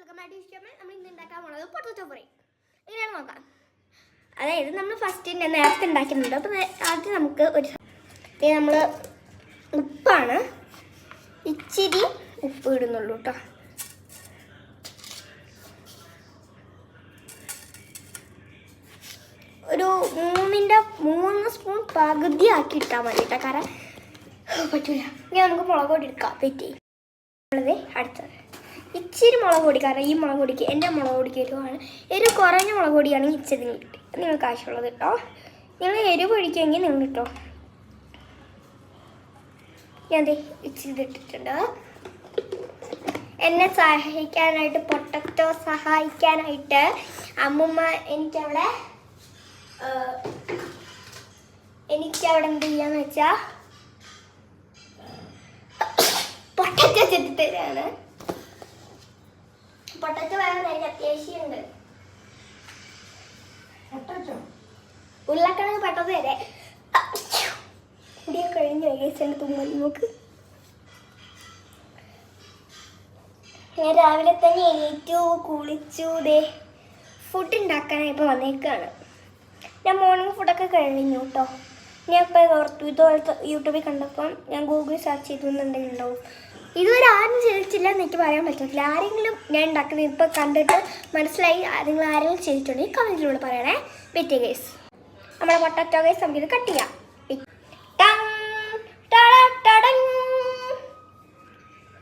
Welcome back to ഇഷ്ടമേ. നമ്മൾ ഇന്ന് ഉണ്ടാക്കാൻ പോകുന്നത് പൊട്ടറ്റോ ഫ്രൈ. ഇങ്ങനെയാണ് നോക്കാം. അതായത് നമ്മൾ ഫസ്റ്റ് നേരത്തെ ഉണ്ടാക്കുന്നുണ്ട്. അപ്പോൾ ആദ്യം നമുക്ക് നമ്മൾ ഉപ്പാണ്, ഇച്ചിരി ഉപ്പ് ഇടുന്നുള്ളൂ കേട്ടോ. ഒരു 3 സ്പൂൺ പകുതി ആക്കി ഇട്ടാൽ മതി കേട്ടോ. കാരണം പറ്റില്ല. ഇനി നമുക്ക് മുളക് പൊടി എടുക്കാം. പറ്റി അടുത്തത് ഇച്ചിരി മുളക് പൊടി. കാരണം ഈ മുളക് പൊടിക്ക് എൻ്റെ മുളക് പൊടിക്ക് എരിവാണ്. എരിവ് കുറഞ്ഞ മുളക് പൊടിയാണെങ്കിൽ ഇച്ചിരി കിട്ടി. നിങ്ങൾക്ക് ആവശ്യമുള്ളത് കേട്ടോ. നിങ്ങൾ എരിവ് പൊടിക്കുമെങ്കിൽ നിങ്ങൾ കിട്ടോ. ഞാൻ ഇച്ചിരി ഇട്ടിട്ടുണ്ട്. എന്നെ സഹായിക്കാനായിട്ട്, പൊട്ടറ്റോ സഹായിക്കാനായിട്ട് അമ്മൂമ്മ എനിക്കവിടെ എന്ത് ചെയ്യാന്ന് വെച്ചാൽ പൊട്ടറ്റോ ചെത്തിത്തരാണ്. പൊട്ടറ്റോ വേണം, എനിക്ക് അത്യാവശ്യമുണ്ട്. ഉരുളക്കിഴങ്ങ് പെട്ടത് വരെ മുടിയൊക്കെ കഴിഞ്ഞു ഏകദേശം തുമ്മൽ. നോക്ക്, ഞാൻ രാവിലെ തന്നെ എണീറ്റു, കുളിച്ചു. ഫുഡ് ഉണ്ടാക്കാനായി ഇപ്പോൾ വന്നേക്കാണ്. ഞാൻ മോർണിംഗ് ഫുഡൊക്കെ കഴിഞ്ഞു കേട്ടോ. ഞാൻ ഇപ്പോൾ ഓർത്തു ഇതുപോലത്തെ യൂട്യൂബിൽ കണ്ടപ്പം ഞാൻ ഗൂഗിളിൽ സെർച്ച് ചെയ്തുണ്ടാവും. ഇതുവരെ ആരും ചെയ്തിട്ടില്ല എന്ന് എനിക്ക് പറയാൻ പറ്റത്തില്ല. ആരെങ്കിലും ഞാൻ ഉണ്ടാക്കുന്നത് ഇപ്പോൾ കണ്ടിട്ട് മനസ്സിലായി നിങ്ങൾ ആരെങ്കിലും ചെയ്തിട്ടുണ്ടെങ്കിൽ കമൻറ്റിലൂടെ പറയണേ. വെറ്റ് ഗൈസ്, നമ്മുടെ പൊട്ടറ്റോ ഗൈസ് നമുക്കിത് കട്ട് ചെയ്യാം.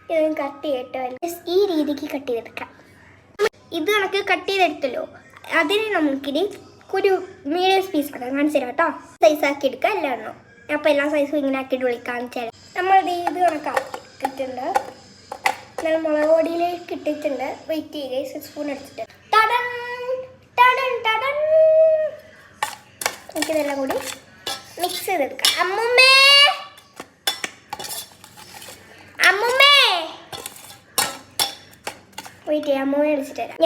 ഇത് കട്ട് ചെയ്തിട്ട് ഈ രീതിക്ക് കട്ട് ചെയ്തെടുക്കാം. ഇത് നമുക്ക് കട്ട് ചെയ്തെടുത്തല്ലോ, അതിന് നമുക്കിനി ഒരു മീഡിയം പീസ് ആക്കാം. കാണിച്ചു തരാം കേട്ടോ. സൈസാക്കി എടുക്കുക എല്ലാവരും. അപ്പോൾ എല്ലാ സൈസും ഇങ്ങനെ ആക്കിയിട്ട് കാണിച്ചു തരാം. നമ്മൾ ഇത് കണക്കാക്കിയിട്ടുണ്ട്. ഞാൻ മുളക് പൊടിയിലേക്ക് ഇട്ടിട്ടുണ്ട്. വെയിറ്റ് ചെയ്യുക. 6 സ്പൂൺ എടുത്തിട്ട് നമുക്കിതെല്ലാം കൂടി മിക്സ് ചെയ്തെടുക്കാം. അമ്മുമ്മേ വെയിറ്റ് ചെയ്യാം. അമ്മൂമ്മ വിളിച്ചിട്ട് തരാം.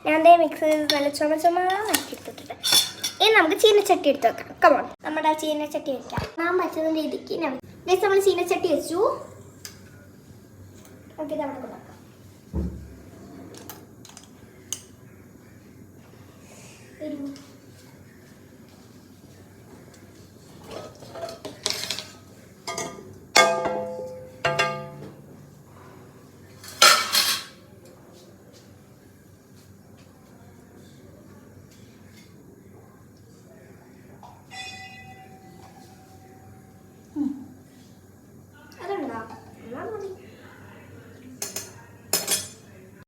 ഞാൻ മിക്സ് ചെയ്ത് നല്ല ചുമക്കി എടുത്തിട്ടുണ്ട്. ഇനി നമുക്ക് ചീനച്ചട്ടി എടുത്ത് വെക്കാം. കമോൺ, നമ്മുടെ ആ ചീനച്ചട്ടി വെക്കാം. ഞാൻ പറ്റുന്ന രീതിക്ക് നമ്മൾ ചീനച്ചട്ടി വെച്ചു. നമുക്കിത് അവിടെ നോക്കാം.